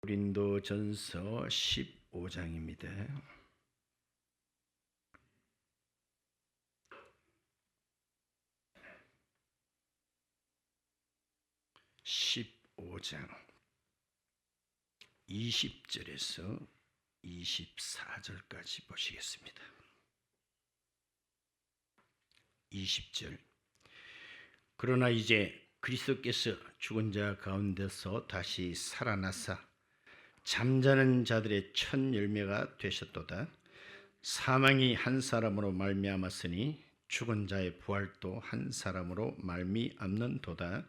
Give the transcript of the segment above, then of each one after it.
고린도전서 15장입니다. 15장 20절에서 24절까지 보시겠습니다. 20절. 그러나 이제 그리스도께서 죽은 자 가운데서 다시 살아나사 잠자는 자들의 첫 열매가 되셨도다. 사망이 한 사람으로 말미암았으니 죽은 자의 부활도 한 사람으로 말미암는도다.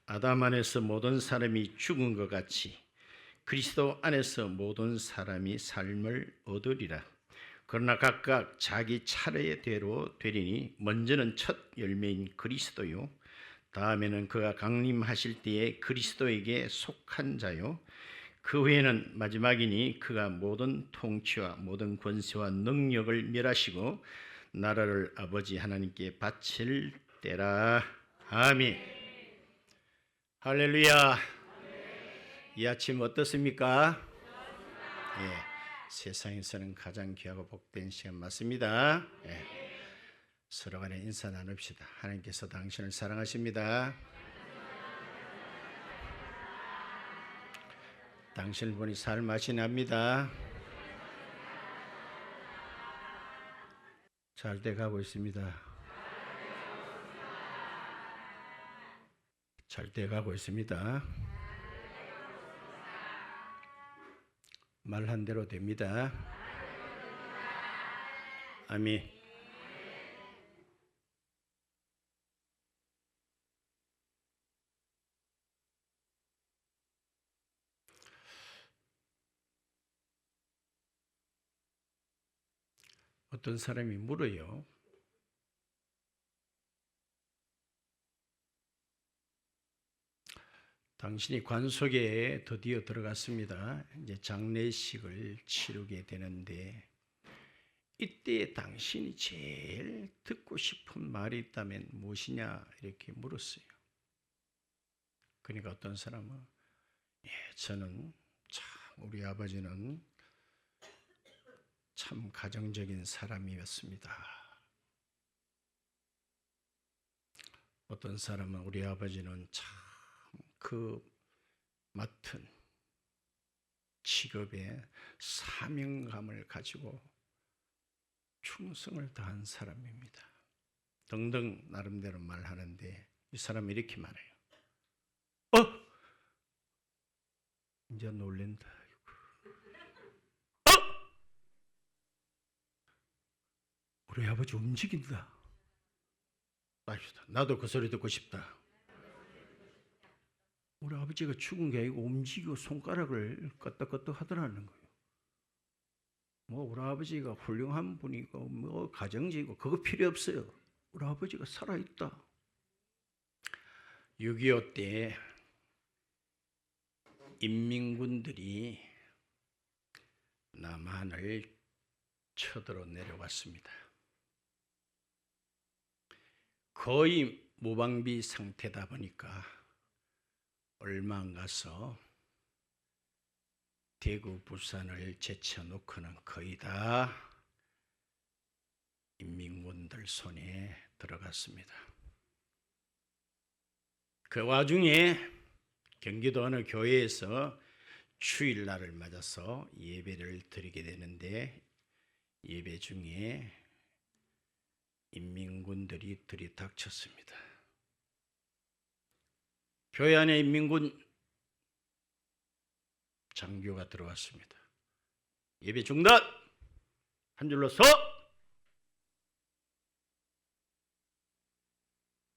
아담 안에서 모든 사람이 죽은 것 같이 그리스도 안에서 모든 사람이 삶을 얻으리라. 그러나 각각 자기 차례대로 되리니 먼저는 첫 열매인 그리스도요, 다음에는 그가 강림하실 때에 그리스도에게 속한 자요, 그 후에는 마지막이니 그가 모든 통치와 모든 권세와 능력을 멸하시고 나라를 아버지 하나님께 바칠 때라. 아멘. 할렐루야. 이 아침 어떻습니까? 예, 세상에서는 가장 귀하고 복된 시간 맞습니다. 예, 서로 간에 인사 나눕시다. 하나님께서 당신을 사랑하십니다. 당신을 보니 살맛이 납니다. 잘 돼가고 있습니다. 잘 돼가고 있습니다. 말한 대로 됩니다. 아멘. 어떤 사람이 물어요. 당신이 관 속에 드디어 들어갔습니다. 이제 장례식을 치르게 되는데 이때 당신이 제일 듣고 싶은 말이 있다면 무엇이냐 이렇게 물었어요. 그러니까 어떤 사람은 저는 참 우리 아버지는 참 가정적인 사람이었습니다. 어떤 사람은 우리 아버지는 참 그 맡은 직업에 사명감을 가지고 충성을 다한 사람입니다. 등등 나름대로 말하는데 이 사람이 이렇게 말해요. 이제 놀랜다. 우리 아버지 움직인다. 나도 그 소리 듣고 싶다. 우리 아버지가 죽은 게 아니고 움직이고 손가락을 끄덕끄덕 하더라는 거예요. 우리 아버지가 훌륭한 분이고 가정적이고 그거 필요 없어요. 우리 아버지가 살아있다. 6.25 때 인민군들이 남한을 쳐들어 내려왔습니다. 거의 무방비 상태다 보니까 얼마 안 가서 대구, 부산을 제쳐놓고는 거의 다 인민군들 손에 들어갔습니다. 그 와중에 경기도 어느 교회에서 주일날을 맞아서 예배를 드리게 되는데 예배 중에 인민군들이 들이닥쳤습니다. 교회 안에 인민군 장교가 들어왔습니다. 예배 중단! 한 줄로 서!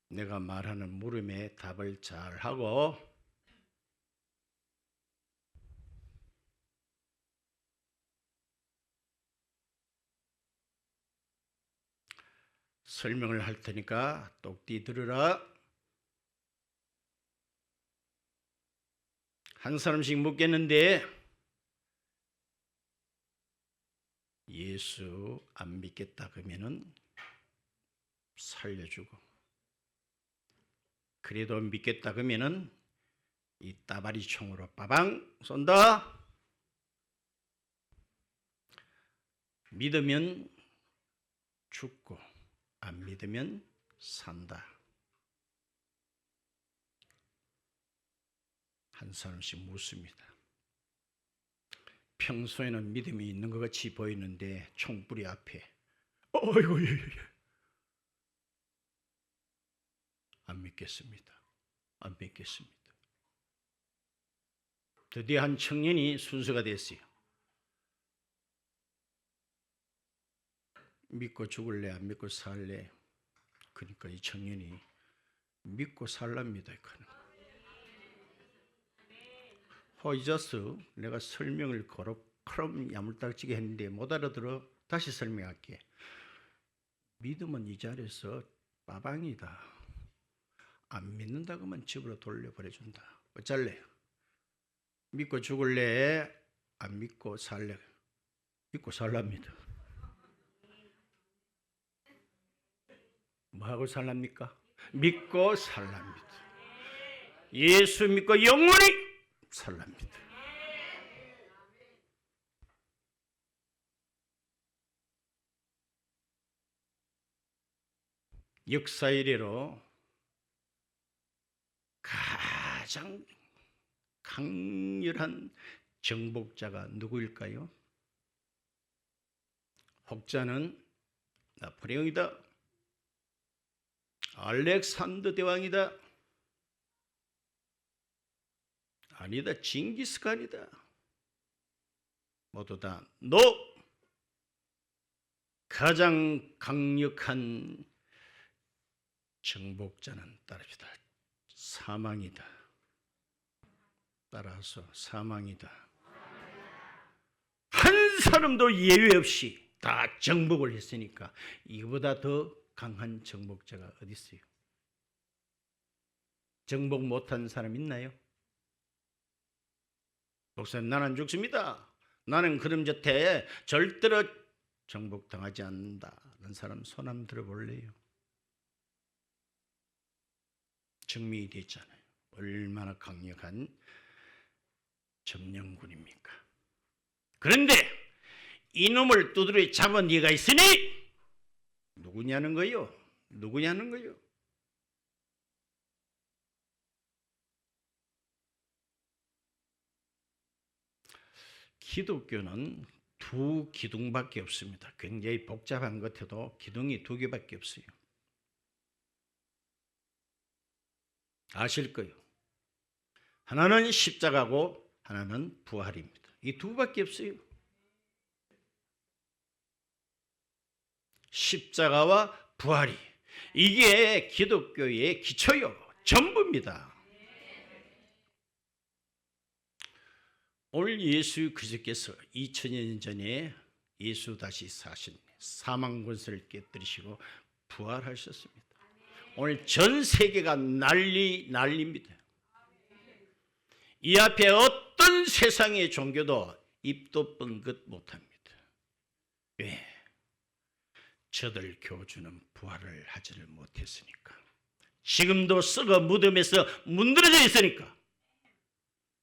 내가 말하는 물음에 답을 잘 하고 설명을 할 테니까 똑띠 들으라. 한 사람씩 묻겠는데 예수 안 믿겠다 그러면은 살려주고, 그래도 믿겠다 그러면은 이 따바리 총으로 빠방 쏜다. 믿으면 죽고 안 믿으면 산다. 한 사람씩 묻습니다. 평소에는 믿음이 있는 것 같이 보이는데 총불이 앞에 어이구 안 믿겠습니다. 안 믿겠습니다. 드디어 한 청년이 순서가 됐어요. 믿고 죽을래 안 믿고 살래? 그러니까 이 청년이 믿고 살랍니다. 잊었어. 내가 설명을 그럼 야물딱지게 했는데 못 알아들어. 다시 설명할게. 믿음은 이 자리에서 빠방이다. 안 믿는다고만 집으로 돌려보내준다. 어쩔래? 믿고 죽을래? 안 믿고 살래? 믿고 살랍니다. 뭐하고 살랍니까? 믿고 살랍니다. 예수 믿고 영원히 살랍니다. 역사 이래로 가장 강렬한 정복자가 누구일까요? 혹자는 나폴레옹이다. 알렉산더 대왕이다. 아니다. 징기스칸이다. 모두 다 너 가장 강력한 정복자는 따릅시다. 사망이다. 따라서 사망이다. 한 사람도 예외 없이 다 정복을 했으니까 이보다 더 강한 정복자가 어디 있어요? 정복 못한 사람 있나요? 목사님, 나는 안 죽습니다. 나는 그럼 곁에 절대로 정복당하지 않는다는 사람 손 한번 들어볼래요? 증명이 됐잖아요. 얼마나 강력한 점령군입니까? 그런데 이놈을 두드려 잡은 이가 있으니 누구냐는 거요? 누구냐는 거요? 기독교는 두 기둥밖에 없습니다. 굉장히 복잡한 것 같아도 기둥이 두 개밖에 없어요. 아실 거예요. 하나는 십자가고 하나는 부활입니다. 이 두 밖에 없어요. 십자가와 부활이 이게 기독교의 기초요. 전부입니다. 오늘 예수 그리스도께서 2000년 전에 예수 다시 사신 사망 권세를 깨뜨리시고 부활하셨습니다. 오늘 전 세계가 난립니다. 이 앞에 어떤 세상의 종교도 입도 뻥긋 못합니다. 왜? 저들 교주는 부활을 하지를 못했으니까. 지금도 썩어 무덤에서 문드러져 있으니까.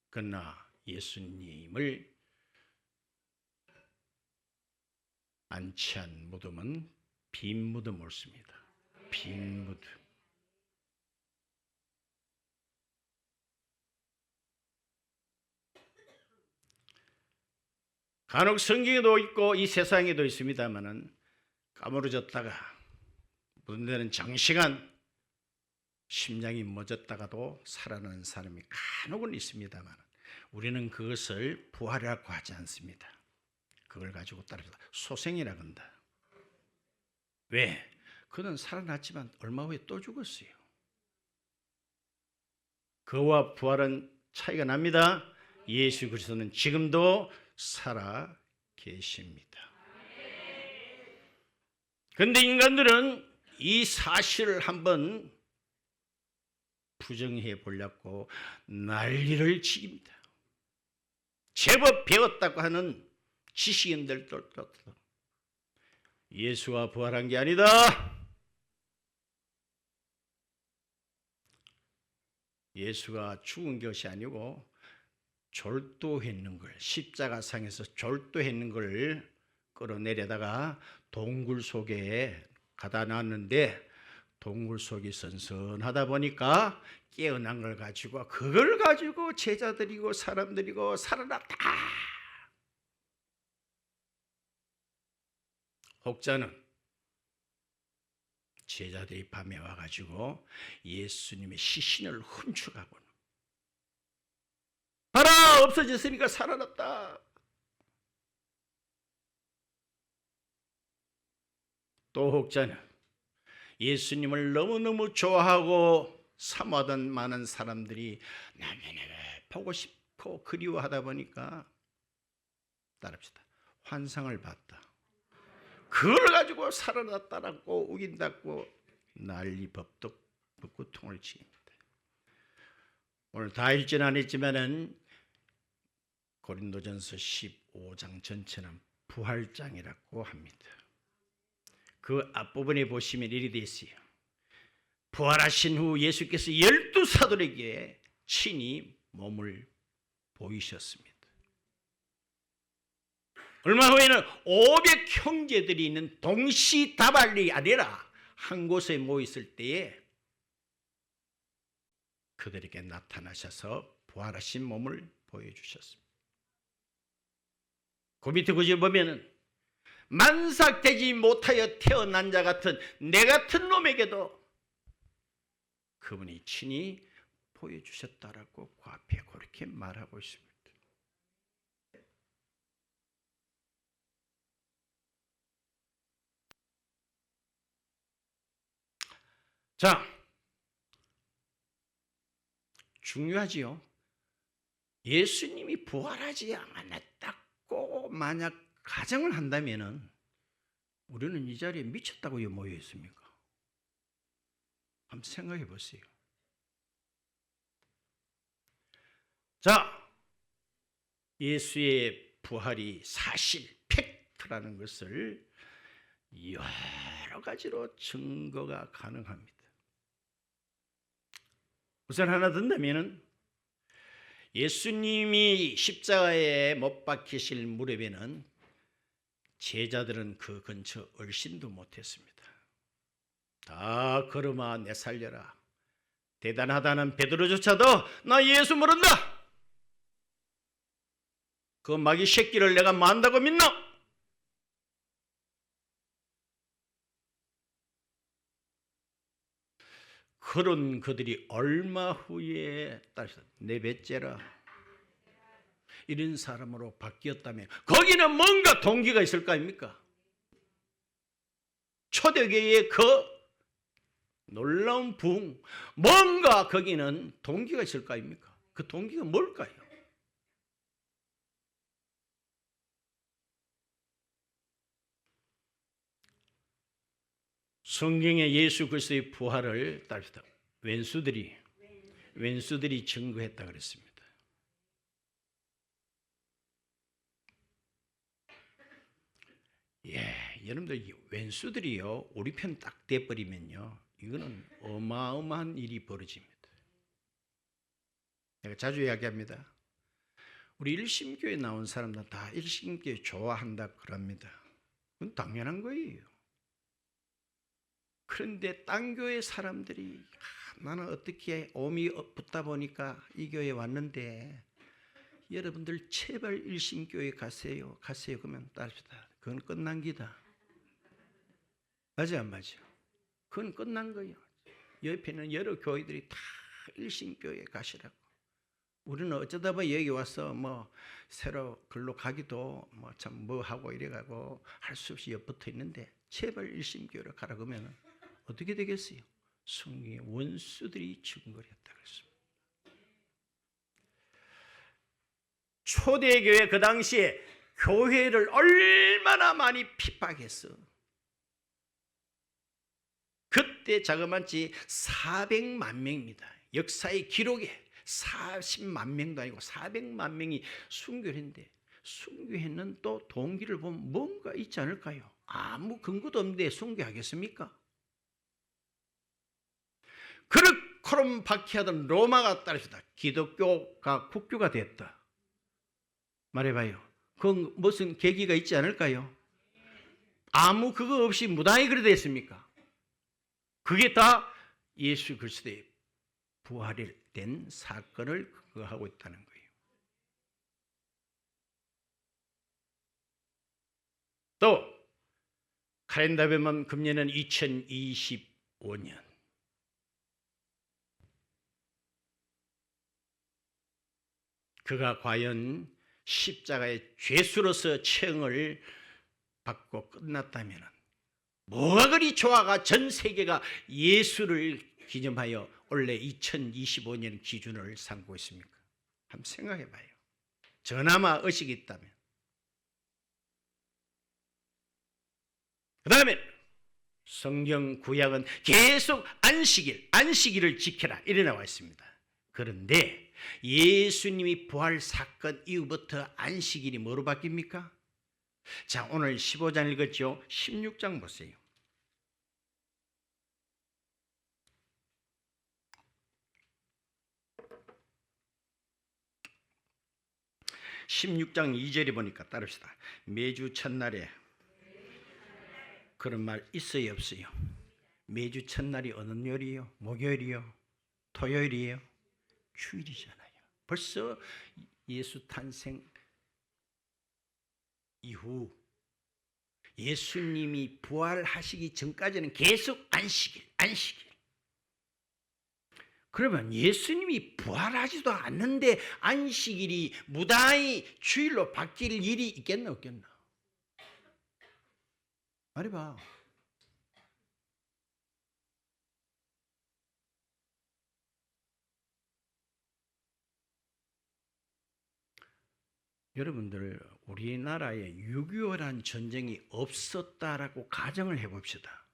그러나 예수님을 안치한 무덤은 빈 무덤 옳습니다. 빈 무덤. 간혹 성경에도 있고 이 세상에도 있습니다만은 까무러졌다가 무슨 데는 장시간 심장이 멎었다가도 살아나는 사람이 간혹은 있습니다만 우리는 그것을 부활이라고 하지 않습니다. 그걸 가지고 따라서 소생이라고 한다. 왜? 그는 살아났지만 얼마 후에 또 죽었어요. 그와 부활은 차이가 납니다. 예수 그리스도는 지금도 살아 계십니다. 그런데 인간들은 이 사실을 한번 부정해 보려고 난리를 치깁니다. 제법 배웠다고 하는 지식인들도 예수가 부활한 게 아니다. 예수가 죽은 것이 아니고 졸도했는 걸, 십자가상에서 졸도했는 걸 끌어내려다가 동굴 속에 가다 놨는데, 동굴 속이 선선하다 보니까 깨어난 걸 가지고, 그걸 가지고 제자들이고 사람들이고 살아났다. 혹자는 제자들이 밤에 와가지고 예수님의 시신을 훔쳐가고, 봐라, 없어졌으니까 살아났다. 또 혹자는 예수님을 너무너무 좋아하고 사모하던 많은 사람들이 나면을 보고 싶고 그리워하다 보니까, 따릅시다, 환상을 봤다. 그걸 가지고 살아났다라고 우긴다고 난리 법구통을 치입니다. 오늘 다 읽지는 않았지만은 고린도전서 15장 전체는 부활장이라고 합니다. 그 앞부분에 보시면 이리 되어 있어요. 부활하신 후 예수께서 12사도에게 친히 몸을 보이셨습니다. 얼마 후에는 500 형제들이 있는 동시다발이 아니라 한 곳에 모였을 때에 그들에게 나타나셔서 부활하신 몸을 보여주셨습니다. 그 밑에 구절 보면은 만삭되지 못하여 태어난 자 같은 내 같은 놈에게도 그분이 친히 보여주셨다라고 그 앞에 그렇게 말하고 있습니다. 자, 중요하지요. 예수님이 부활하지 않았다고 만약 가정을 한다면은 우리는 이 자리에 미쳤다고 모여 있습니까? 한번 생각해 보세요. 자, 예수의 부활이 사실 팩트라는 것을 여러 가지로 증거가 가능합니다. 우선 하나 든다면은 예수님이 십자가에 못 박히실 무렵에는 제자들은 그 근처 얼씬도 못했습니다. 다 걸음아 내 살려라. 대단하다는 베드로조차도 나 예수 모른다. 그 마귀 새끼를 내가 만다고 믿나? 그런 그들이 얼마 후에 내뱉제라 이런 사람으로 바뀌었다면 거기는 뭔가 동기가 있을 거 아닙니까? 초대교회의 그 놀라운 부흥, 뭔가 거기는 동기가 있을 거 아닙니까? 그 동기가 뭘까요? 성경에 예수 그리스도의 부활을 따릅시다. 왼수들이 증거했다 그랬습니다. 여러분들 왼수들이요 우리 편 딱 돼버리면요 이거는 어마어마한 일이 벌어집니다. 내가 자주 이야기합니다. 우리 일심교회 나온 사람들 다 일심교회 좋아한다 그럽니다. 그건 당연한 거예요. 그런데 딴 교회 사람들이 나는 어떻게 오미 붙다 보니까 이 교회에 왔는데 여러분들 제발 일심교회 가세요. 그러면 따릅시다. 그건 끝난 기다. 맞아 안 맞아? 그건 끝난 거예요. 옆에는 여러 교회들이 다 일심교회 가시라고. 우리는 어쩌다 봐 여기 와서 뭐 새로 글로 가기도 뭐 참 뭐 하고 이래가고 할 수 없이 옆붙어 있는데 제발 일심교회로 가라 그러면 어떻게 되겠어요? 성경의 원수들이 증거를 했다 그랬습니다. 초대교회 그 당시에 교회를 얼마나 많이 핍박했어. 그때 자그마치 400만 명입니다. 역사의 기록에 40만 명도 아니고 400만 명이 순교했는데 순교했는 또 동기를 보면 뭔가 있지 않을까요? 아무 근거도 없는데 순교하겠습니까? 날카로운 박해하던 로마가 따르시다. 기독교가 국교가 됐다. 말해봐요. 그 무슨 계기가 있지 않을까요? 아무 그거 없이 무당이 그래 됐습니까? 그게 다 예수 그리스도의 부활이 된 사건을 그거하고 있다는 거예요. 또 칼렌더에 보면 금년은 2025년. 그가 과연 십자가의 죄수로서 처형을 받고 끝났다면 뭐가 그리 좋아가 전 세계가 예수를 기념하여 원래 2025년 기준을 삼고 있습니까? 한번 생각해 봐요. 저나마 의식이 있다면. 그 다음에 성경 구약은 계속 안식일을 지켜라 이래 나와 있습니다. 그런데 예수님이 부활 사건 이후부터 안식일이 뭐로 바뀝니까? 자, 오늘 15장 읽었죠? 16장 보세요. 16장 2절에 보니까 따릅시다. 매주 첫날에 그런 말 있어요 없어요? 매주 첫날이 어느 요일이요? 목요일이요? 토요일이에요? 주일이잖아요. 벌써 예수 탄생 이후 예수님이 부활하시기 전까지는 계속 안식일. 그러면 예수님이 부활하지도 않는데 안식일이 무단히 주일로 바뀔 일이 있겠나 없겠나? 말해봐. 여러분들 우리나라에 6.25란 전쟁이 없었다라고 가정을 해봅시다.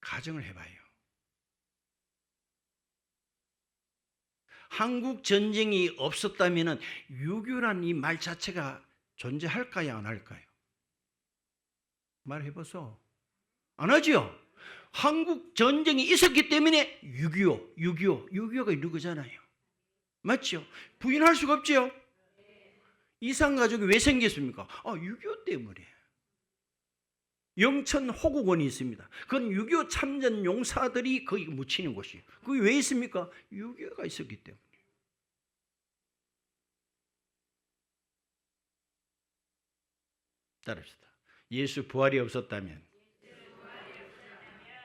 가정을 해봐요. 한국 전쟁이 없었다면 6.25란 이 말 자체가 존재할까요 안 할까요? 말해보소. 안 하죠? 한국 전쟁이 있었기 때문에 6.25가 있는 거잖아요. 맞죠? 부인할 수가 없죠? 이산가족이 왜 생겼습니까? 6.25 때문에. 영천 호국원이 있습니다. 그건 6.25 참전 용사들이 거기 묻히는 곳이에요. 그게 왜 있습니까? 6.25가 있었기 때문에. 따릅시다. 예수 부활이 없었다면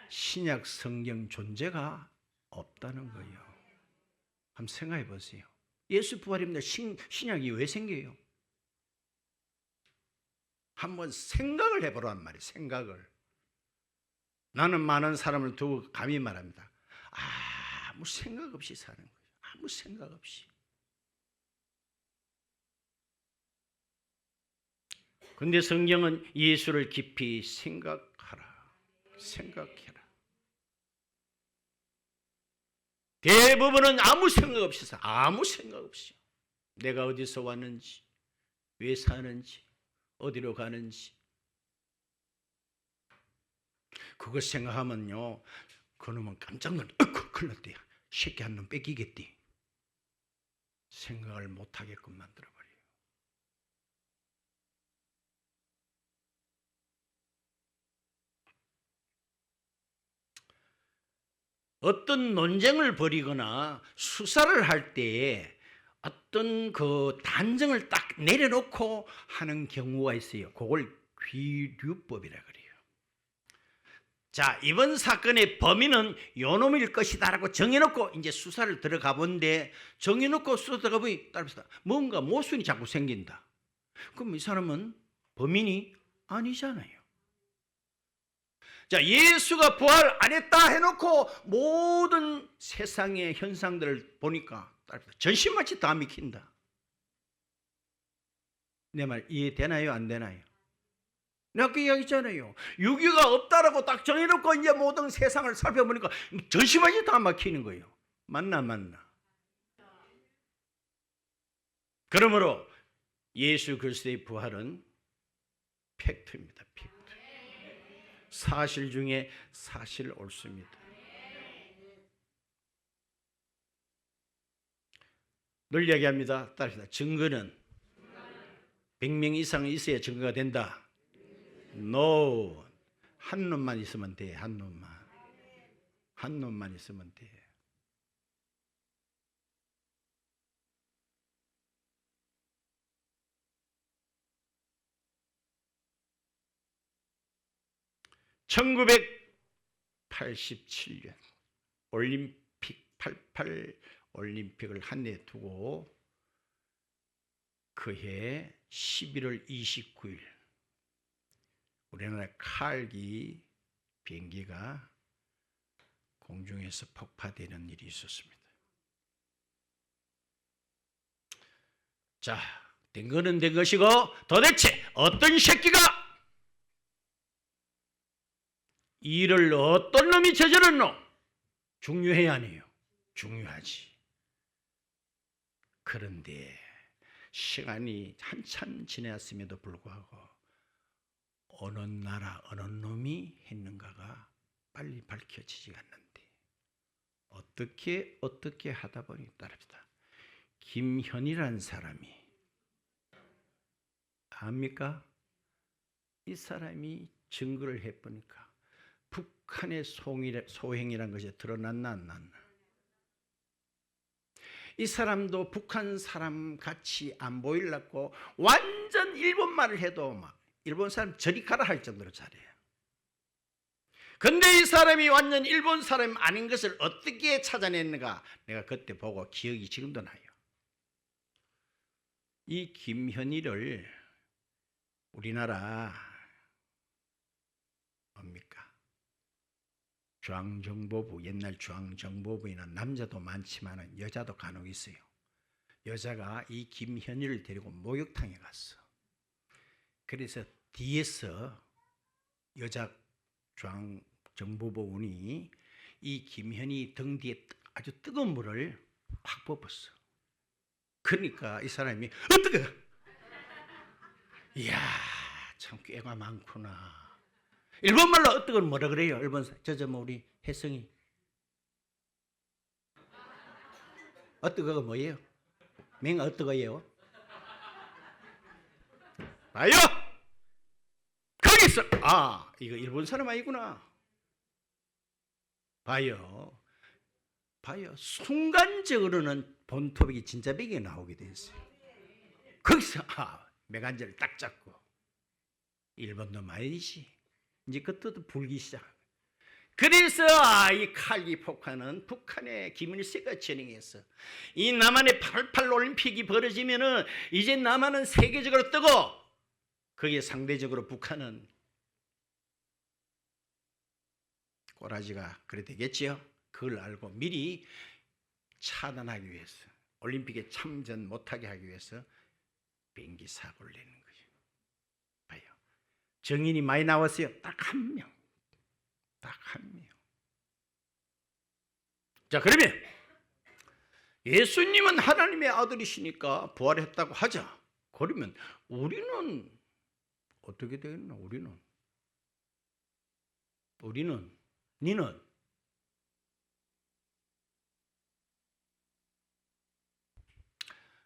신약 성경 존재가 없다는 거예요. 한번 생각해 보세요. 예수 부활입니다. 신약이 왜 생겨요? 한번 생각을 해보란 말이에요. 생각을. 나는 많은 사람을 두고 감히 말합니다. 아무 생각 없이 사는 거예요. 아무 생각 없이. 근데 성경은 예수를 깊이 생각해라. 대부분은 아무 생각 없이 살아. 아무 생각 없이. 내가 어디서 왔는지, 왜 사는지, 어디로 가는지. 그거 생각하면요, 그놈은 깜짝 놀라. 큰일 났대. 새끼 한 놈 뺏기겠대. 생각을 못하게끔 만들어버려요. 어떤 논쟁을 벌이거나 수사를 할 때에 어떤 그 단정을 딱 내려놓고 하는 경우가 있어요. 그걸 귀류법이라 그래요. 자, 이번 사건의 범인은 요놈일 것이다라고 정해놓고 이제 수사를 들어가 본데, 정해놓고 수사 들어가 보니 따릅시다. 뭔가 모순이 자꾸 생긴다. 그럼 이 사람은 범인이 아니잖아요. 자, 예수가 부활 안 했다 해놓고 모든 세상의 현상들을 보니까 전신마치 다 믿긴다. 내 말 이해되나요? 안 되나요? 내가 그 이야기 있잖아요. 6.25가 없다라고 딱 정해놓고 이제 모든 세상을 살펴보니까 전신마치 다 막히는 거예요. 맞나? 그러므로 예수 그리스도의 부활은 팩트입니다. 팩트. 사실 중에 사실 옳습니다. 늘 이야기합니다. 따라합시다. 증거는 100명 이상 있어야 증거가 된다. No. 한 놈만 있으면 돼. 한 놈만. 한 놈만 있으면 돼. (1987년) 올림픽 88 올림픽을 한 해 두고 그해 11월 29일 우리나라 칼기 비행기가 공중에서 폭파되는 일이 있었습니다. 자, 된 거는 된 것이고 도대체 어떤 새끼가 일을 어떤 놈이 저질렀노? 중요해 아니에요? 중요하지. 그런데 시간이 한참 지났음에도 불구하고 어느 나라 어느 놈이 했는가가 빨리 밝혀지지 않는데 어떻게 하다 보니 따릅니다. 김현이라는 사람이 압니까? 이 사람이 증거를 해보니까 북한의 소행이라는 것이 드러났나 안 났나? 이 사람도 북한 사람 같이 안 보이려고 완전 일본말을 해도 막 일본 사람 저리 가라 할 정도로 잘해요. 근데 이 사람이 완전 일본 사람이 아닌 것을 어떻게 찾아냈는가? 내가 그때 보고 기억이 지금도 나요. 이 김현희를 우리나라 뭡니까? 중앙정보부, 옛날 중앙정보부에는 남자도 많지만 여자도 간혹 있어요. 여자가 이 김현희를 데리고 목욕탕에 갔어. 그래서 뒤에서 여자 중앙정보부원이 이 김현희 등 뒤에 아주 뜨거운 물을 확 뽑았어. 그러니까 이 사람이 어떡해? 이야, 참 꾀가 많구나. 일본말로 어떡은 뭐라 그래요? 일본 뭐 우리 혜성이 어떡가 뭐예요? 맹아 어떡어예요? 봐요. 거기서 이거 일본 사람 아니구나. 봐요. 순간적으로는 본토백이 진짜 백이 나오게 됐어요. 거기서 매간제를 딱 잡고 일본도 말이지. 이제 그때도 불기 시작. 그래서 이 칼기 폭파는 북한의 김일성가 진행했어. 이 남한의 88 올림픽이 벌어지면은 이제 남한은 세계적으로 뜨고 거기에 상대적으로 북한은 꼬라지가 그래 되겠지요. 그걸 알고 미리 차단하기 위해서 올림픽에 참전 못하게 하기 위해서 비행기 사고를 내는 거예요. 봐요. 정인이 많이 나왔어요. 딱 한 명. 자, 그러면 예수님은 하나님의 아들이시니까 부활했다고 하자. 그러면 우리는 어떻게 되겠나? 니는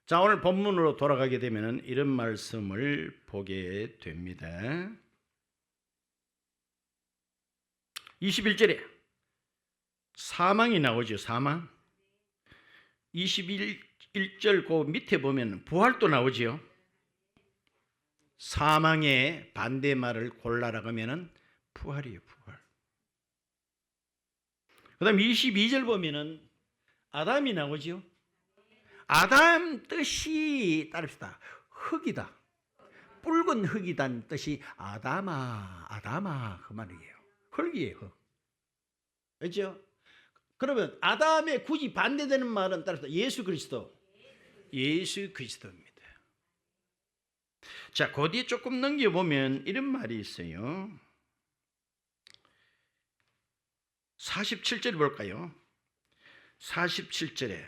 자, 오늘 본문으로 돌아가게 되면 이런 말씀을 보게 됩니다. 21절에 사망이 나오죠. 사망. 21절 그 밑에 보면 부활도 나오죠. 사망의 반대말을 골라라 하면은 부활이에요. 부활. 그 다음 22절 보면은 아담이 나오죠. 아담 뜻이 따릅시다. 흙이다. 붉은 흙이란 뜻이 아담아 그 말이에요. 흙이에요. 흙. 그렇죠? 그러면 아담의 굳이 반대되는 말은 따릅시다. 예수 그리스도입니다. 자, 그 뒤에 조금 넘겨보면 이런 말이 있어요. 47절 볼까요? 47절에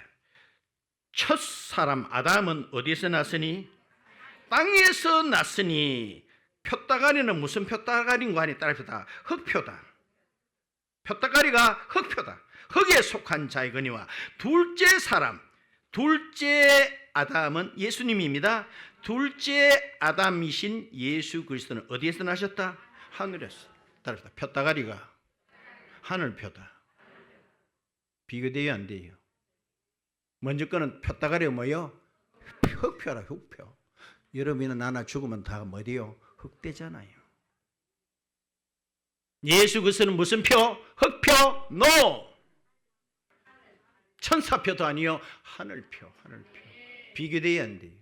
첫 사람 아담은 어디서 났으니? 땅에서 났으니 표따가리는 무슨 표따가리인가 하니 따라서 흙표다. 표따가리가 흙표다. 흙에 속한 자이거니와 둘째 사람 둘째 아담은 예수님입니다. 둘째 아담이신 예수 그리스도는 어디에서 나셨다? 하늘에서. 따라서 푯다가리가 하늘 표다. 비교돼요, 안 돼요? 먼저 거는 푯다가리가 뭐예요? 흑표라, 흑표. 여러분이나 나나 죽으면 다 뭐예요? 흑되잖아요. 예수 그리스도는 무슨 표? 흑표? 노! 천사표도 아니요, 하늘표, 하늘표. 비교돼야 안 돼요.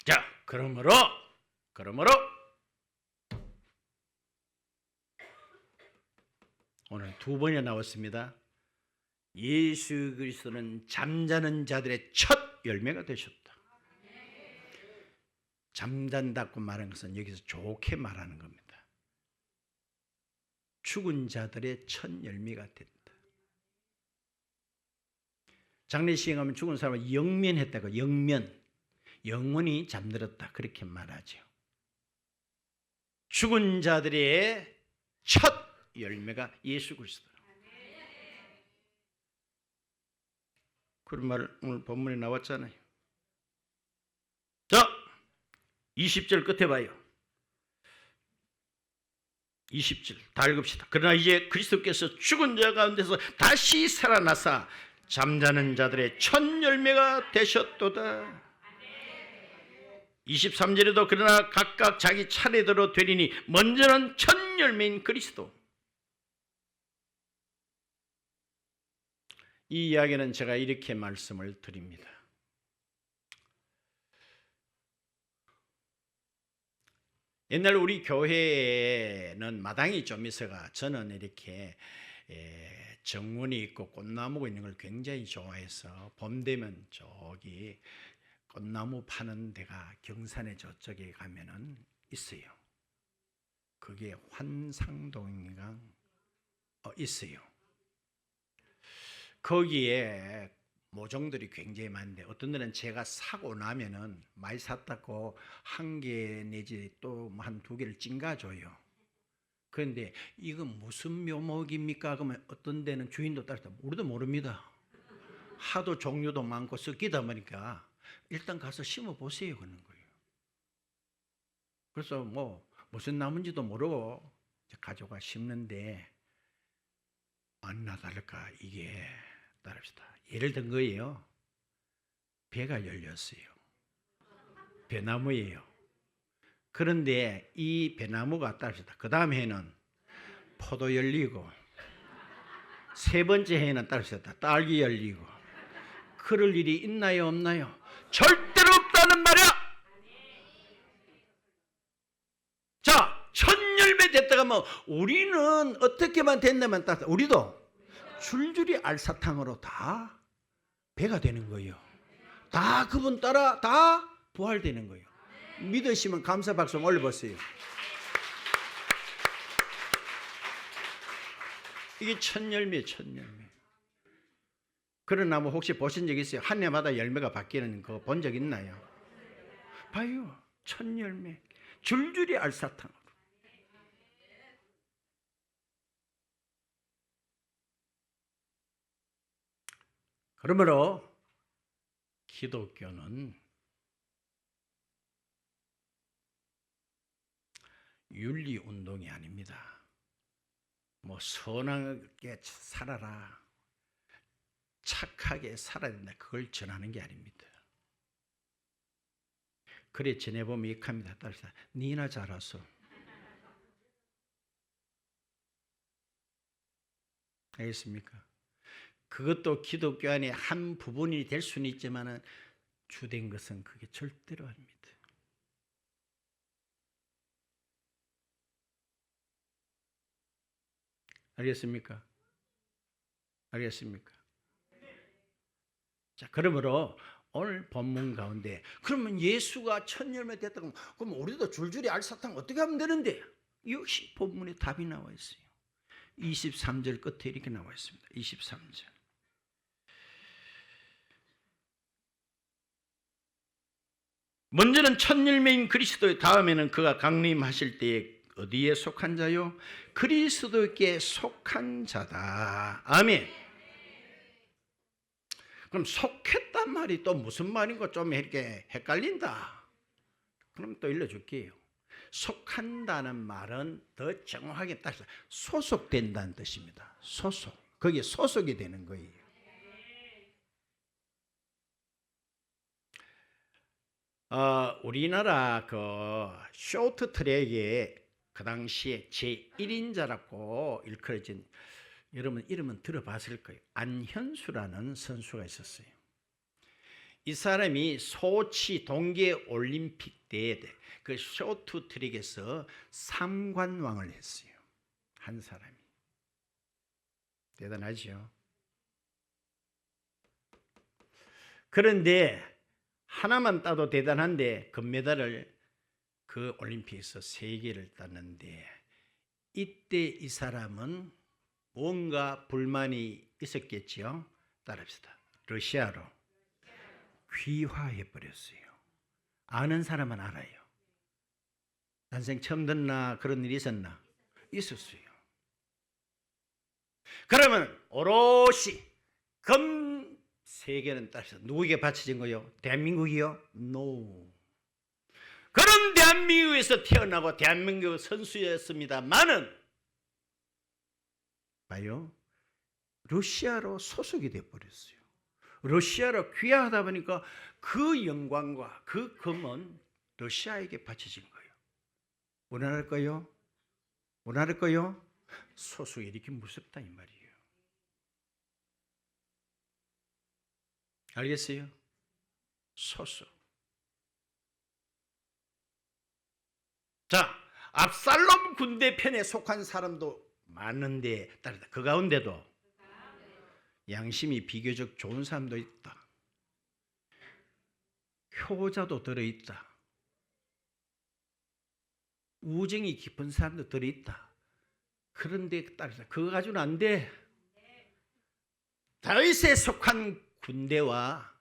자, 그러므로 오늘 두 번이나 나왔습니다. 예수 그리스도는 잠자는 자들의 첫 열매가 되셨다. 잠잔다고 말하는 것은 여기서 좋게 말하는 겁니다. 죽은 자들의 첫 열매가 된다. 장례식에 가면 죽은 사람을 영면했다고, 영면, 영원히 잠들었다 그렇게 말하죠. 죽은 자들의 첫 열매가 예수 그리스도. 그런 말 오늘 본문에 나왔잖아요. 자, 20절 끝에 봐요. 20절 다 읽읍시다. 그러나 이제 그리스도께서 죽은 자 가운데서 다시 살아나사 잠자는 자들의 첫 열매가 되셨도다. 23절에도 그러나 각각 자기 차례대로 되리니 먼저는 첫 열매인 그리스도. 이 이야기는 제가 이렇게 말씀을 드립니다. 옛날 우리 교회에는 마당이 좀 있어가 저는 이렇게 정원이 있고 꽃나무가 있는 걸 굉장히 좋아해서 봄 되면 저기 꽃나무 파는 데가 경산에 저쪽에 가면은 있어요. 그게 환상동인가 있어요. 거기에 모종들이 굉장히 많은데 어떤 데는 제가 사고 나면은 많이 샀다고 한 개 내지 또 한 두 개를 찡가줘요. 그런데 이건 무슨 묘목입니까? 그러면 어떤 데는 주인도 따로 우리도 모릅니다. 하도 종류도 많고 섞이다 보니까 일단 가서 심어 보세요 그러는 거예요. 그래서 뭐 무슨 나무인지도 모르고 가져가 심는데 어느나 다를까 이게 따릅시다. 예를 든 거예요. 배가 열렸어요. 배나무예요. 그런데 이 배나무가 따릅시다. 그 다음 해는 포도 열리고 세 번째 해는 따릅시다. 딸기 열리고 그럴 일이 있나요 없나요? 절대로 없다는 말이야. 자, 첫 열매 됐다가 뭐 우리는 어떻게만 됐냐면 따라 우리도 줄줄이 알사탕으로 다 배가 되는 거예요. 다 그분 따라 다 부활되는 거예요. 믿으시면 감사 박수 올려보세요. 이게 첫 열매, 첫 열매. 그런 나무 혹시 보신 적 있어요? 한 해마다 열매가 바뀌는 거 본 적 있나요? 봐요. 첫 열매. 줄줄이 알사탕으로. 그러므로 기독교는 윤리운동이 아닙니다. 뭐 선하게 살아라, 착하게 살아야 된다, 그걸 전하는 게 아닙니다. 그래 전해보면 이익합니다. 따라서 니나 잘하소. 알겠습니까? 그것도 기독교 안에 한 부분이 될 수는 있지만 주된 것은 그게 절대로 아닙니다. 알겠습니까? 알겠습니까? 자, 그러므로 오늘 본문 가운데 그러면 예수가 첫 열매 됐다고 그럼 우리도 줄줄이 알사탕 어떻게 하면 되는데? 역시 본문에 답이 나와 있어요. 23절 끝에 이렇게 나와 있습니다. 23절. 먼저는 첫 열매인 그리스도의 다음에는 그가 강림하실 때에 어디에 속한 자요? 그리스도께 속한 자다. 아멘. 그럼 속했단 말이 또 무슨 말인가 좀 이렇게 헷갈린다. 그럼 또 일러줄게요. 속한다는 말은 더 정확하게 따서 소속된다는 뜻입니다. 소속. 거기에 소속이 되는 거예요. 우리나라 그 쇼트트랙에 그 당시에 제1인자라고 일컬어진, 여러분 이름은 들어봤을 거예요. 안현수라는 선수가 있었어요. 이 사람이 소치 동계 올림픽 때 그 쇼트트랙에서 3관왕을 했어요. 한 사람이. 대단하죠. 그런데 하나만 따도 대단한데 금메달을 그 올림픽에서 3개를 땄는데, 이때 이 사람은 뭔가 불만이 있었겠죠. 따라합시다. 러시아로 귀화해 버렸어요. 아는 사람은 알아요. 난생 처음 듣나 그런 일이 있었나? 있었어요. 그러면 오롯이 금 3개는 따라서 누구에게 바쳐진 거요? 대한민국이요? No. 그런 대한민국에서 태어나고 대한민국 선수였습니다만은 봐요, 러시아로 소속이 돼버렸어요. 러시아로 귀화하다 보니까 그 영광과 그 금은 러시아에게 바쳐진 거예요. 원할 거요? 원할 거요? 소속이 이렇게 무섭다 이 말이에요. 알겠어요? 소속. 자, 압살롬 군대 편에 속한 사람도 많은데 그 가운데도 양심이 비교적 좋은 사람도 있다. 효자도 들어있다. 우정이 깊은 사람도 들어있다. 그런데 따라서 그거 가지고는 안 돼. 다윗에 속한 군대와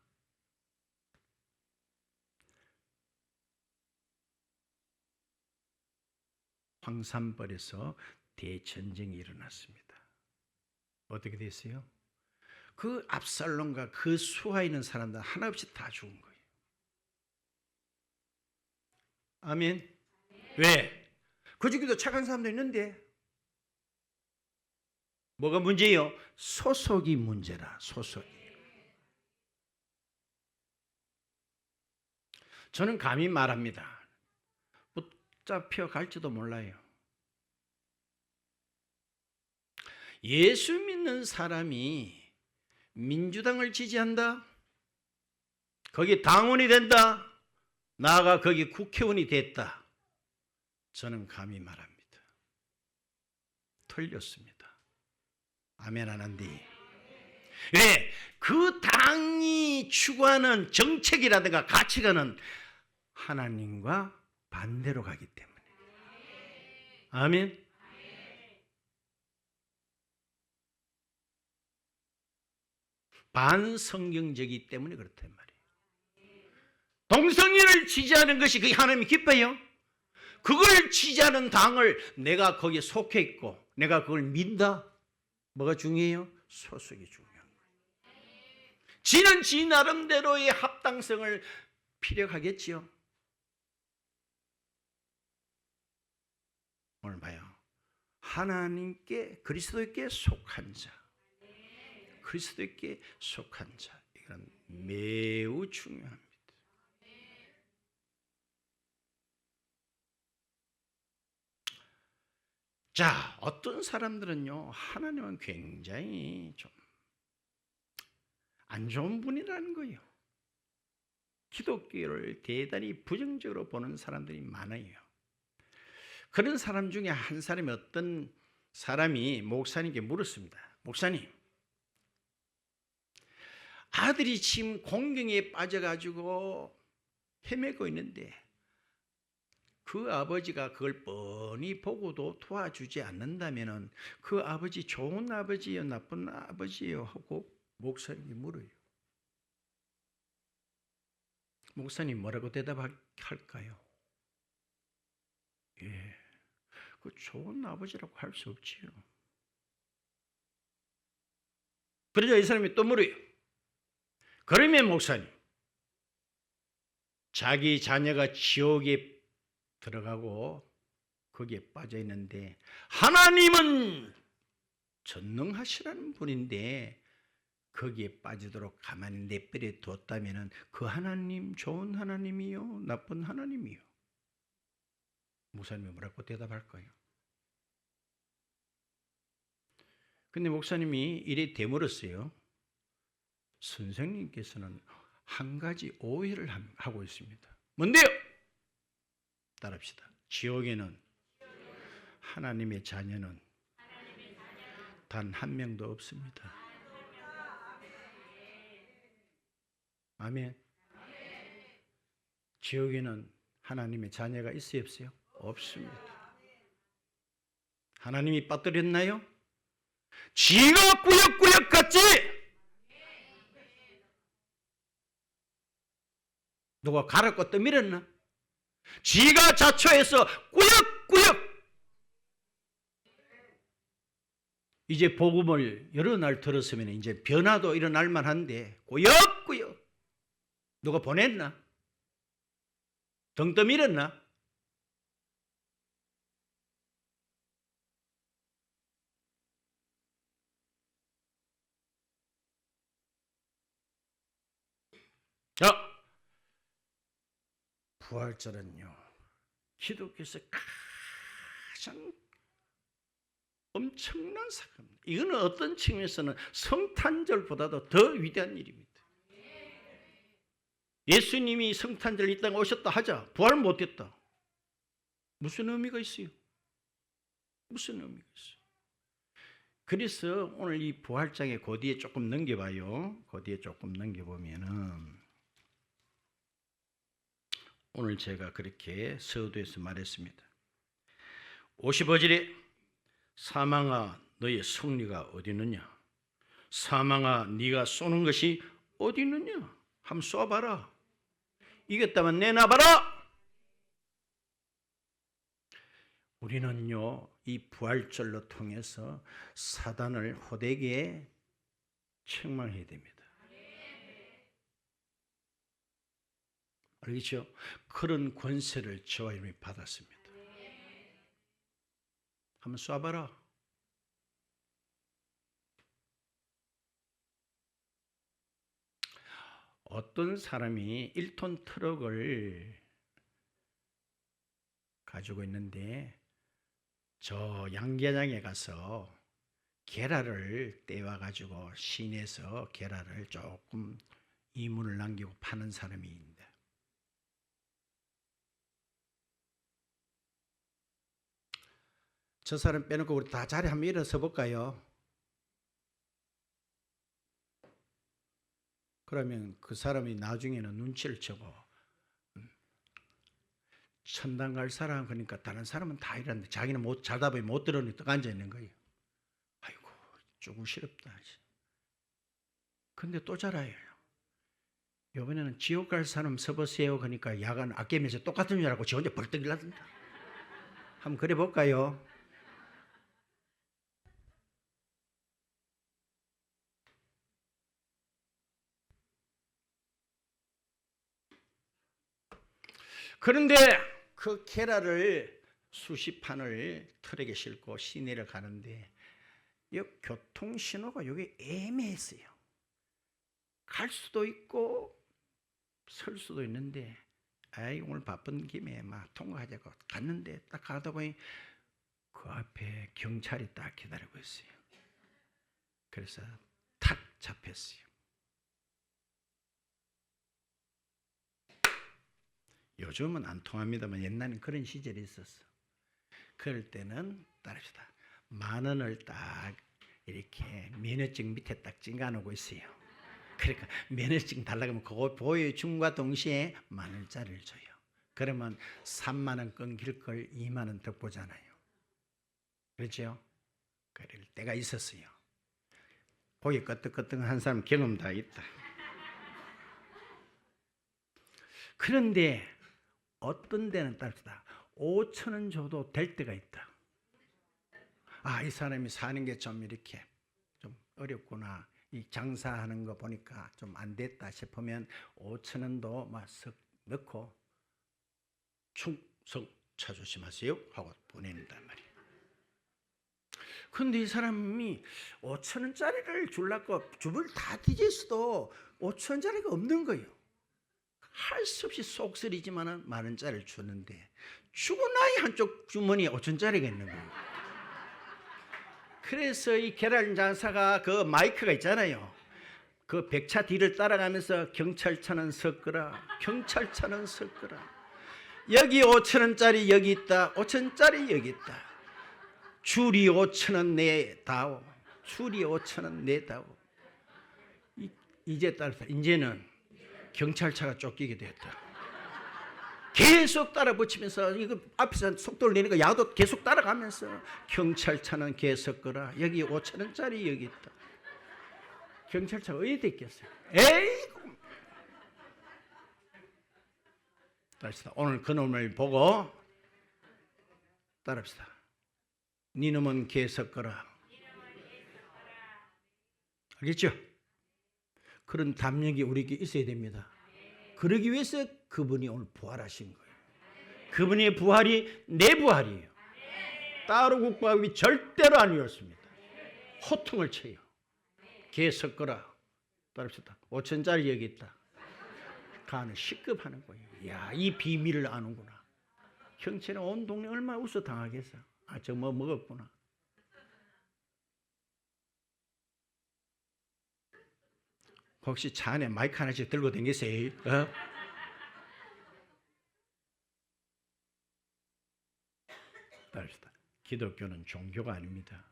황산벌에서 대전쟁이 일어났습니다. 어떻게 됐어요? 그 압살롬과 그 수하에 있는 사람들 하나 없이 다 죽은 거예요. 아멘. 왜? 그 중에도 착한 사람도 있는데 뭐가 문제예요? 소속이 문제라. 소속이. 저는 감히 말합니다. 붙잡혀 갈지도 몰라요. 예수 믿는 사람이 민주당을 지지한다? 거기 당원이 된다? 나아가 거기 국회의원이 됐다? 저는 감히 말합니다. 틀렸습니다. 아멘 안 한디? 왜? 그 당이 추구하는 정책이라든가 가치관은 하나님과 반대로 가기 때문에. 아멘? 반성경적이기 때문에 그렇단 말이에요. 동성애를 지지하는 것이 그게 하나님이 기뻐요? 그걸 지지하는 당을 내가 거기에 속해 있고 내가 그걸 믿다? 뭐가 중요해요? 소속이 중요한 거예요. 지는 지 나름대로의 합당성을 필요하겠지요. 오늘 봐요. 하나님께 그리스도께 속한 자, 그리스도께 속한 자, 이건 매우 중요합니다. 자, 어떤 사람들은요, 하나님은 굉장히 좀 안 좋은 분이라는 거예요. 기독교를 대단히 부정적으로 보는 사람들이 많아요. 그런 사람 중에 한 사람이, 어떤 사람이 목사님께 물었습니다. 목사님, 아들이 지금 공경에 빠져가지고 헤매고 있는데 그 아버지가 그걸 뻔히 보고도 도와주지 않는다면 그 아버지 좋은 아버지예요, 나쁜 아버지예요? 하고 목사님이 물어요. 목사님 뭐라고 대답할까요? 예, 그 좋은 아버지라고 할 수 없지요. 그러자 이 사람이 또 물어요. 그러면 목사님, 자기 자녀가 지옥에 들어가고 거기에 빠져 있는데 하나님은 전능하시라는 분인데 거기에 빠지도록 가만히 내버려 뒀다면 그 하나님 좋은 하나님이요, 나쁜 하나님이요? 목사님이 뭐라고 대답할까요? 근데 목사님이 이래 되물었어요. 선생님께서는 한 가지 오해를 하고 있습니다. 뭔데요? 따라합시다. 지옥에는 하나님의 자녀는 단 한 명도 없습니다. 아멘. 지옥에는 하나님의 자녀가 있어요, 없어요? 없습니다. 하나님이 빠뜨렸나요? 지가 꾸역꾸역 갔지. 누가 갈았고 떠밀었나? 지가 자초해서 꾸역꾸역. 이제 복음을 여러 날 들었으면 이제 변화도 일어날 만한데 꾸역꾸역. 누가 보냈나? 등 떠밀었나? 부활절은요, 기독교에서 가장 엄청난 사건입니다. 이거는 어떤 측면에서는 성탄절보다도 더 위대한 일입니다. 예수님이 성탄절 이 땅에 오셨다 하자 부활 못했다. 무슨 의미가 있어요? 무슨 의미가 있어요? 그래서 오늘 이 부활장에 그 뒤에 조금 넘겨봐요. 그 뒤에 조금 넘겨보면은 오늘 제가 그렇게 서두에서 말했습니다. 55절에 사망아 너의 승리가 어디 있느냐? 사망아 네가 쏘는 것이 어디 있느냐? 한번 쏘아봐라. 이겼다면 내놔봐라. 우리는요 이 부활절로 통해서 사단을 호되게 책망해야 됩니다. 알겠죠? 그런 권세를 저와 여러분이 받았습니다. 한번 쏴봐라. 어떤 사람이 1톤 트럭을 가지고 있는데 저 양계장에 가서 계라를 떼와가지고 시내에서 계라를 조금 이문을 남기고 파는 사람이 있는데 저 사람 빼놓고 우리 다 자리 한번 일어서 볼까요? 그러면 그 사람이 나중에는 눈치를 채고 천당 갈 사람 그러니까 다른 사람은 다 이러는데 자기는 못 자다 보니 못 들으니 떡 앉아 있는 거예요. 아이고 조금 싫었다. 근데 또 잘해요. 이번에는 지옥 갈 사람 서보세요. 그러니까 야간 아끼면서 똑같은 줄 알고 지 혼자 벌떡 일어난다. 한번 그래 볼까요? 그런데 그 계라를 수십 판을 트럭에 싣고 시내를 가는데 이 교통신호가 여기 애매했어요. 갈 수도 있고 설 수도 있는데 아이 오늘 바쁜 김에 막 통과하자고 갔는데 딱 가다 보니 그 앞에 경찰이 딱 기다리고 있어요. 그래서 탁 잡혔어요. 요즘은 안 통합니다만 옛날엔 그런 시절이 있었어. 그럴 때는 따릅시다. 10,000원을 딱 이렇게 면허증 밑에 딱 찍어놓고 있어요. 그러니까 면허증 달라고 하면 그거 보여줌과 동시에 10,000원짜리를 줘요. 그러면 30,000원 끊길 걸 20,000원 더 보잖아요. 그렇죠? 그럴 때가 있었어요. 고개 끄덕끄덕한 사람 경험 다 있다. 그런데 어떤 데는 따릅시다. 5,000원 줘도 될 때가 있다. 이 사람이 사는 게 좀 이렇게 좀 어렵구나. 이 장사하는 거 보니까 좀 안 됐다 싶으면 5천 원도 막 석 넣고 충성 자조심하세요 하고 보낸단 말이에요. 근데 이 사람이 5천 원짜리를 주려고 주물 다 뒤졌어도 5천 원짜리가 없는 거예요. 할 수 없이 속쓰리지만 만 원짜리를 줬는데 죽은 아이 한쪽 주머니에 5천 원짜리가 있는 거예요. 그래서 이 계란 장사가 그 마이크가 있잖아요. 그 백차 뒤를 따라가면서 경찰차는 섞어라, 경찰차는 섞어라. 여기 5천 원짜리 여기 있다, 5천 원짜리 여기 있다. 줄이 5천 원 내다오, 줄이 5천 원 내다오. 이제 따라서 이제는 경찰차가 쫓기게 됐다. 계속 따라 붙이면서 이거 앞에서 속도를 내니까 야도 계속 따라가면서 경찰차는 계속 거라. 여기 5천 원짜리 여기 있다. 경찰차가 어디 됐겠어요? 에이구. 따라합시다. 오늘 그놈을 보고 따라합시다. 니놈은 계속 거라. 알겠죠? 그런 담력이 우리에게 있어야 됩니다. 그러기 위해서 그분이 오늘 부활하신 거예요. 그분의 부활이 내 부활이에요. 따로 국밥이 절대로 아니었습니다. 호통을 쳐요. 개 섞어라. 따릅시다. 5천짜리 여기 있다. 간을 시급하는 거예요. 이야, 이 비밀을 아는구나. 형체는 온 동네 얼마나 웃어 당하겠어. 저 뭐 먹었구나. 혹시 차 안에 마이크 하나씩 들고 다니세요? 따릅시다. 기독교는 종교가 아닙니다.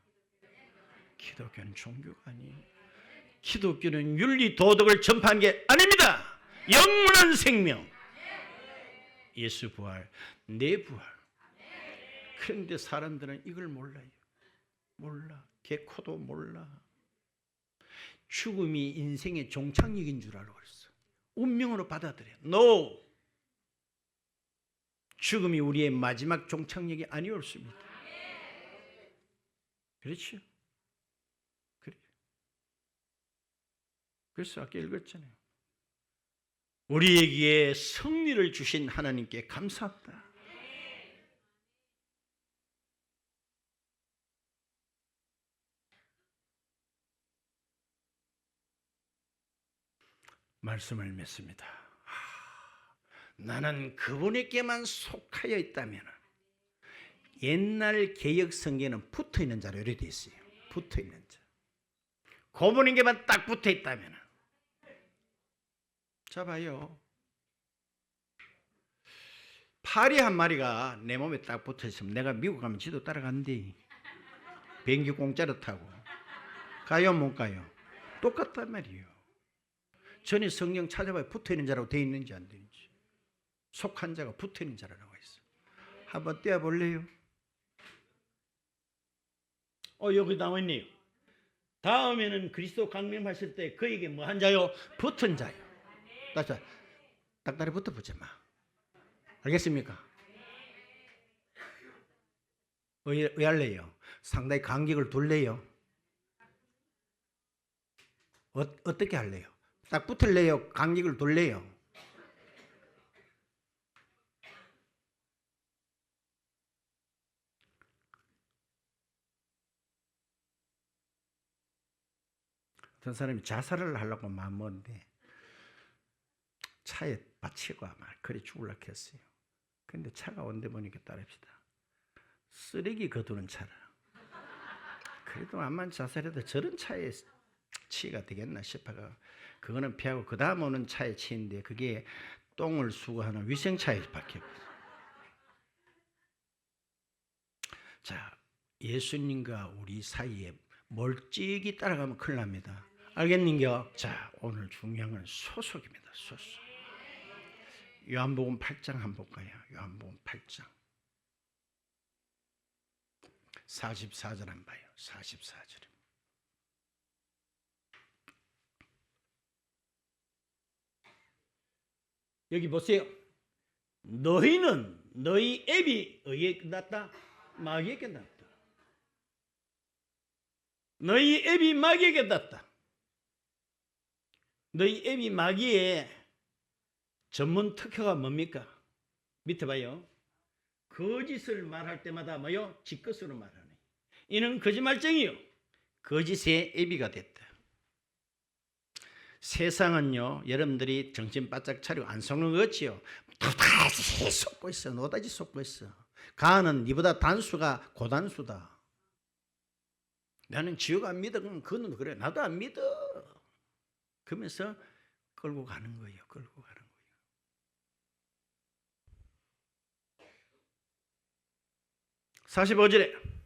기독교는 종교가 아니에요. 기독교는 윤리 도덕을 전파한 게 아닙니다. 영원한 생명. 예수 부활, 내 부활. 그런데 사람들은 이걸 몰라요. 몰라. 개코도 몰라. 죽음이 인생의 종착역인 줄 알고 있어. 운명으로 받아들여. No. 죽음이 우리의 마지막 종착역이 아니었습니다. 그렇죠? 그래. 그래서 아까 읽었잖아요. 우리에게 승리를 주신 하나님께 감사합니다. 말씀을 맺습니다. 나는 그분에게만 속하여 있다면, 옛날 개역 성경에는 붙어 있는 자로 이렇게 되어 있어요. 붙어 있는 자. 그분에게만 딱 붙어 있다면, 자 봐요. 파리 한 마리가 내 몸에 딱 붙어 있으면 내가 미국 가면 지도 따라간대. 비행기 공짜로 타고 가요 못 가요? 똑같단 말이에요. 전에 성경 찾아봐요. 붙어 있는 자라고 되어 있는지 안 되는지. 속한 자가 붙어 있는 자라고 나와 있어. 한번 떼어 볼래요? 여기 나와 있네요. 다음에는 그리스도 강림하실 때 그에게 뭐 한 자요? 붙은 자요. 딱다리 붙어 보지 마. 알겠습니까? 의할래요? 상당히 간격을 둘래요? 어떻게 할래요? 딱 붙을래요? 간격을 둘래요? 어떤 사람이 자살을 하려고 마음먹는데 차에 받치고 아마 그리 죽으려고 했어요. 근데 차가 온데 보니까 따릅시다. 쓰레기 거두는 차라. 그래도 암만 자살해도 저런 차에 치가 되겠나 싶어가 그거는 피하고 그 다음 오는 차에 치인데 그게 똥을 수거하는 위생차에 박혀버렸어요. 자, 예수님과 우리 사이에 멀찍이 따라가면 큰일 납니다. 알겠는겨? 자, 오늘 중요한 건 소속입니다. 소속. 요한복음 8장 한번 볼까요? 요한복음 8장 44절 한번 봐요. 44절. 여기 보세요. 너희는 너희 앱이 의에 끝났다? 마귀에 끝났다. 너희 애비 마귀에게 닿다. 너희 애비 마귀의 전문 특효가 뭡니까? 밑에 봐요. 거짓을 말할 때마다 뭐요? 지것으로 말하네. 이는 거짓말쟁이요, 거짓의 애비가 됐다. 세상은요, 여러분들이 정신 바짝 차리고 안 속는 거 같지요? 노다지 속고 있어. 노다지 속고 있어. 가는 니보다 단수가 고단수다. 나는 지옥 안 믿어. 그는 그래. 나도 안 믿어. 그러면서 끌고 가는 거예요. 끌고 가는 거예요. (45절에)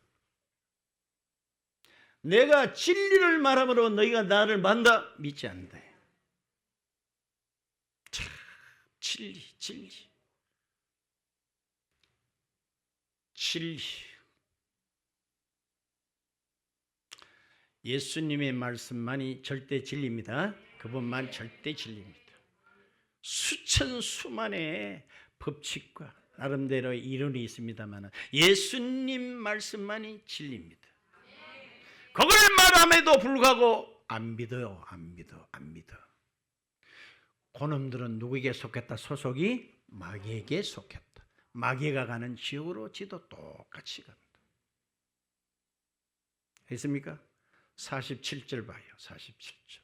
내가 진리를 말함으로 너희가 나를 만다 믿지 않는다. 참, 진리. 예수님의 말씀만이 절대 진리입니다. 그분만 절대 진리입니다. 수천 수만의 법칙과 나름대로의 이론이 있습니다만 예수님 말씀만이 진리입니다. 그걸 말함에도 불구하고 안 믿어요. 안 믿어. 그놈들은 누구에게 속했다? 소속이 마귀에게 속했다. 마귀가 가는 지옥으로 지도 똑같이 갑니다. 했습니까? 47절 봐요. 47절.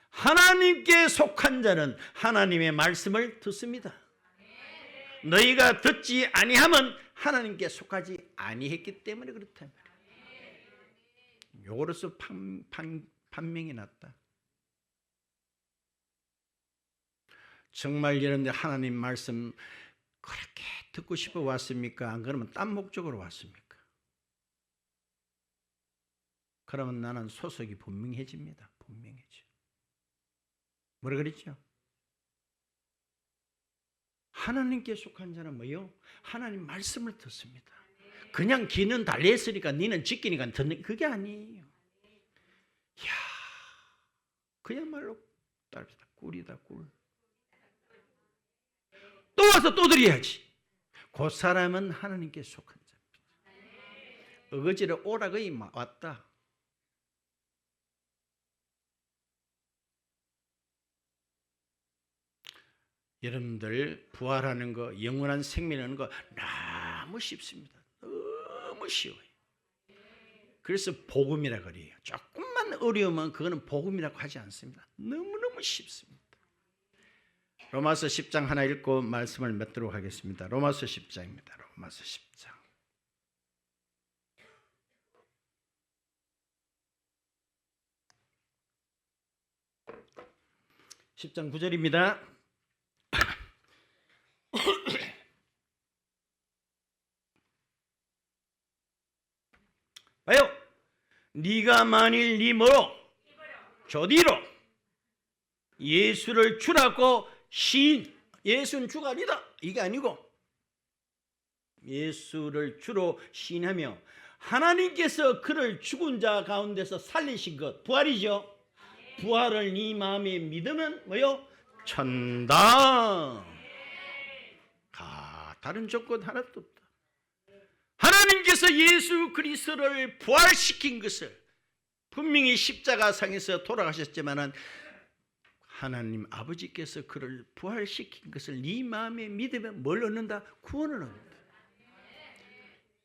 하나님께 속한 자는 하나님의 말씀을 듣습니다. 너희가 듣지 아니하면 하나님께 속하지 아니했기 때문에 그렇다. 요거로서 판명이 났다. 정말 여러분들 하나님 말씀 그렇게 듣고 싶어 왔습니까? 안 그러면 딴 목적으로 왔습니까? 그러면 나는 소속이 분명해집니다. 분명해져. 뭐라 그랬죠? 하나님께 속한 자는 뭐요? 하나님 말씀을 듣습니다. 그냥 귀는 달렸으니까 니는 지키니까 듣는 그게 아니에요. 이야, 그야말로 딸이다, 꿀이다, 꿀. 또 와서 또 드려야지. 그 사람은 하나님께 속한 자입니다. 어거지로 오락의 왔다. 여러분들 부활하는 거, 영원한 생명하는 거 너무 쉽습니다. 너무 쉬워요. 그래서 복음이라 그래요. 조금만 어려우면 그거는 복음이라고 하지 않습니다. 너무너무 쉽습니다. 로마서 10장 하나 읽고 말씀을 맺도록 하겠습니다. 로마서 10장입니다. 로마서 10장. (10장 9절입니다) 봐요. 네가 만일 네 뭐로 조디로 예수를 주라고 예수는 주가 아니다 이게 아니고 예수를 주로 시인하며 하나님께서 그를 죽은 자 가운데서 살리신 것 부활이죠. 부활을 네 마음에 믿으면 뭐요? 천당. 다른 조건 하나도 없다. 하나님께서 예수 그리스도를 부활시킨 것을 분명히 십자가상에서 돌아가셨지만은 하나님 아버지께서 그를 부활시킨 것을 네 마음에 믿으면 뭘 얻는다? 구원을 얻는다.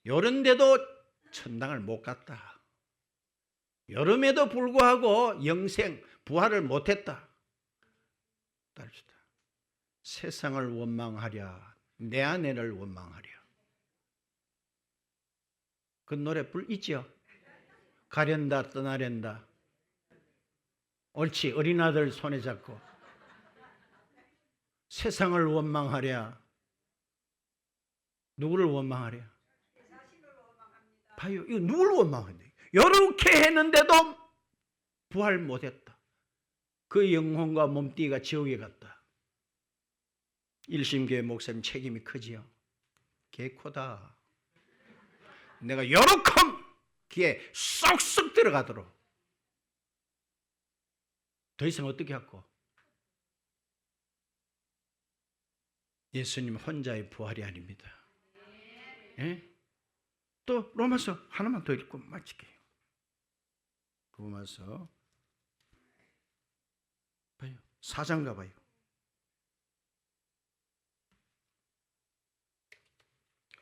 이런데도 천당을 못 갔다. 여름에도 불구하고 영생 부활을 못했다. 따르시다. 세상을 원망하랴 내 아내를 원망하랴. 그 노래 있죠? 가련다 떠나련다. 옳지. 어린아들 손에 잡고 세상을 원망하랴. 누구를 원망하랴? 봐요. 이거 누구를 원망하냐? 이렇게 했는데도 부활 못했다. 그 영혼과 몸뚱이가 지옥에 갔다. 일심교회 목사님 책임이 크지요. 개코다. 내가 요렇게 귀에 쏙쏙 들어가도록. 더 이상 어떻게 할까? 예수님 혼자의 부활이 아닙니다. 예? 또 로마서 하나만 더 읽고 마칠게요. 로마서 봐요. 4장 가봐요.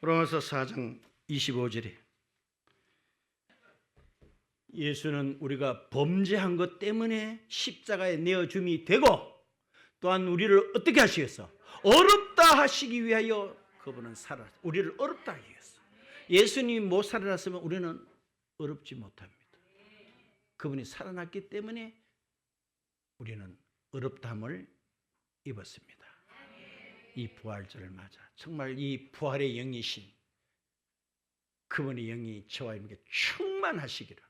로마서 4장 25절에 예수는 우리가 범죄한 것 때문에 십자가에 내어줌이 되고 또한 우리를 어떻게 하시겠어? 어렵다 하시기 위하여 그분은 우리를 어렵다 하기 위해서. 예수님이 못 살아났으면 우리는 어렵지 못합니다. 그분이 살아났기 때문에 우리는 어렵다함을 입었습니다. 이 부활절을 맞아 정말 이 부활의 영이신 그분의 영이 저와 여러분에게 충만하시기를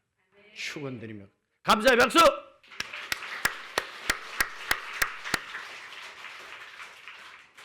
축원드리며 감사의 박수.